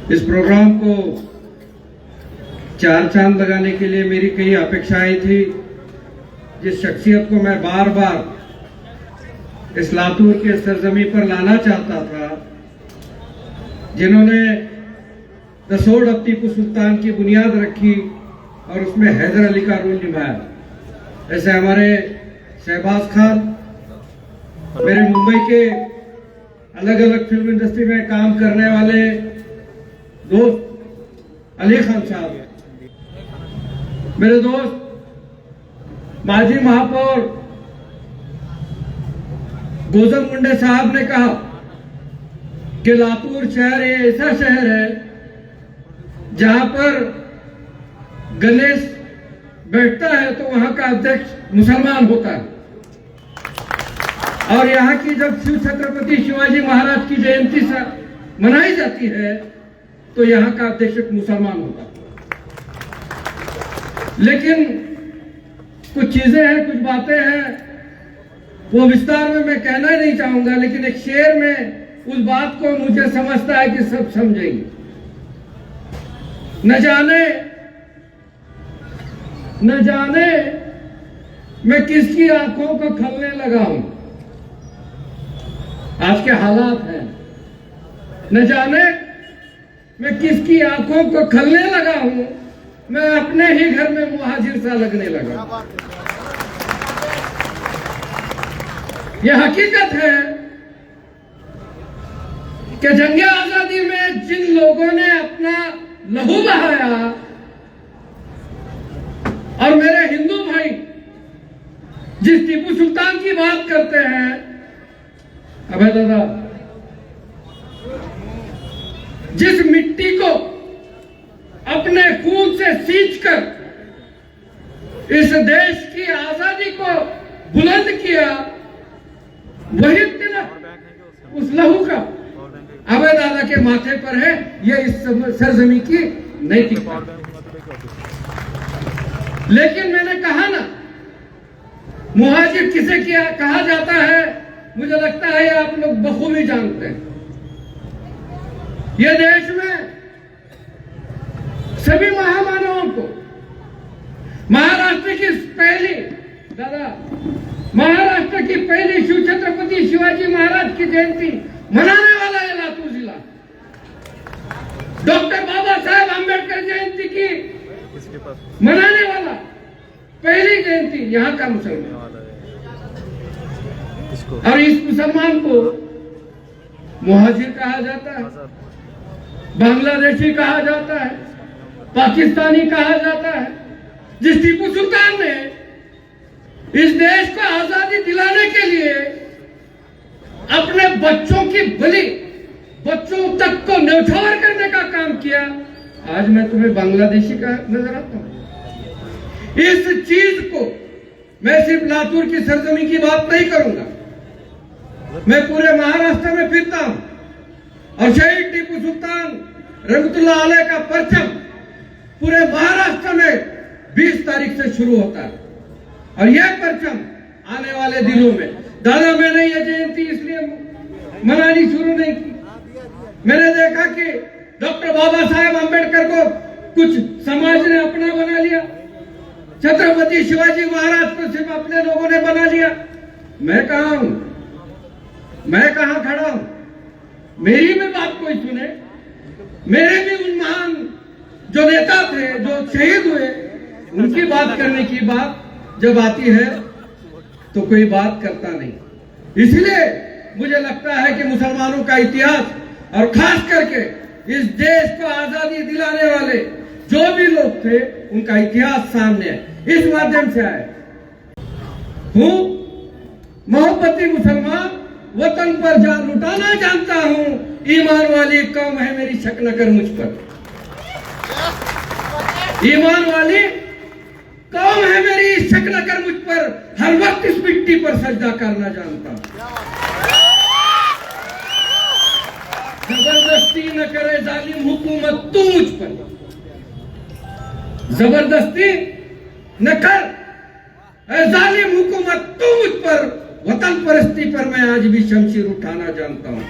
इस प्रोग्राम को चार चांद लगाने के लिए मेरी कई अपेक्षाएं थी। जिस शख्सियत को मैं बार बार इस लातूर के सरजमी पर लाना चाहता था, जिन्होंने दसोड़ अब टीपू सुल्तान की बुनियाद रखी और उसमें हैदर अली का रोल निभाया, ऐसे हमारे शहबाज खान, मेरे मुंबई के अलग अलग फिल्म इंडस्ट्री में काम करने वाले दोस्त अली खान साहब, मेरे दोस्त माजी महापौर गौतम मुंडे साहब ने कहा कि लातूर शहर ये ऐसा शहर है जहां पर गणेश बैठता है तो वहां का अध्यक्ष मुसलमान होता है, और यहाँ की जब शिव छत्रपति शिवाजी महाराज की जयंती मनाई जाती है तो यहाँ का अध्यक्ष मुसलमान होता है। लेकिन कुछ चीजें हैं, कुछ बातें हैं, वो विस्तार में मैं कहना ही नहीं चाहूंगा, लेकिन एक शेर में उस बात को मुझे समझता है कि सब समझेंगे। न जाने मैं किसकी आंखों को खलने लगा हूं, आज के हालात हैं। न जाने मैं किसकी आंखों को खलने लगा हूं, मैं अपने ही घर में मुहाजिर सा लगने लगा। यह हकीकत है कि जंग आजादी में जिन लोगों ने अपना लहू बहाया, और मेरे हिंदू भाई जिस टीपू सुल्तान की बात करते हैं, अबे दादा, जिस मिट्टी को अपने खून से सींचकर इस देश की आजादी को बुलंद किया, वही तिलक उस लहू का अबे दादा के माथे पर है। ये इस सरजमी की नैतिकता। लेकिन मैंने कहा ना, मुहाजिर किसे क्या कहा जाता है, मुझे लगता है आप लोग बखूबी जानते हैं। ये देश में सभी महामानवों को महाराष्ट्र की पहली शिव छत्रपति शिवाजी महाराज की जयंती मनाने वाला है लातूर जिला। डॉक्टर बाबा साहेब आंबेडकर जयंती की मनाने वाला पहली जयंती यहाँ का मुसलमान, और इस मुसलमान को मुहाजिर कहा जाता है, बांग्लादेशी कहा जाता है, पाकिस्तानी कहा जाता है। जिस टीपू सुल्तान ने इस देश को आजादी दिलाने के लिए अपने बच्चों की बलि, बच्चों तक को न्यौछावर करने का काम किया, आज मैं तुम्हें बांग्लादेशी का नजर आता हूं। इस चीज को मैं सिर्फ लातूर की सरजमी की बात नहीं करूंगा, मैं पूरे महाराष्ट्र में फिरता हूं और शहीद टीपू सुल्तान रहमतुल्लाह अलैह का परचम पूरे महाराष्ट्र में 20 तारीख से शुरू होता है, और यह परचम आने वाले दिनों में, दादा मैंने यह जयंती इसलिए मनानी शुरू नहीं की, मैंने देखा कि डॉक्टर बाबा साहेब आंबेडकर को कुछ समाज ने अपना बना लिया, छत्रपति शिवाजी महाराज को सिर्फ अपने लोगों ने बना लिया। मैं कहां हूं, मैं कहां खड़ा हूं? मेरी भी बात कोई सुने, मेरे भी उन महान जो नेता थे, जो शहीद हुए, उनकी बात करने की बात जब आती है तो कोई बात करता नहीं। इसलिए मुझे लगता है कि मुसलमानों का इतिहास, और खास करके इस देश को आजादी दिलाने वाले जो भी लोग थे, उनका इतिहास सामने है। इस माध्यम से आए हूं, मोहब्बती मुसलमान, वतन पर जान लुटाना जानता हूं, ईमान वाली कौम है मेरी, शक न कर मुझ पर। ईमान वाली कौम है मेरी, शक न कर मुझ पर, हर वक्त इस मिट्टी पर सजदा करना जानता हूं। जबरदस्ती न करे जालिम हुकूमत तू मुझ पर, जबरदस्ती न कर जालिम हुकूमत तू मुझ पर, वतन परस्ती पर मैं आज भी शमशीर उठाना जानता हूँ।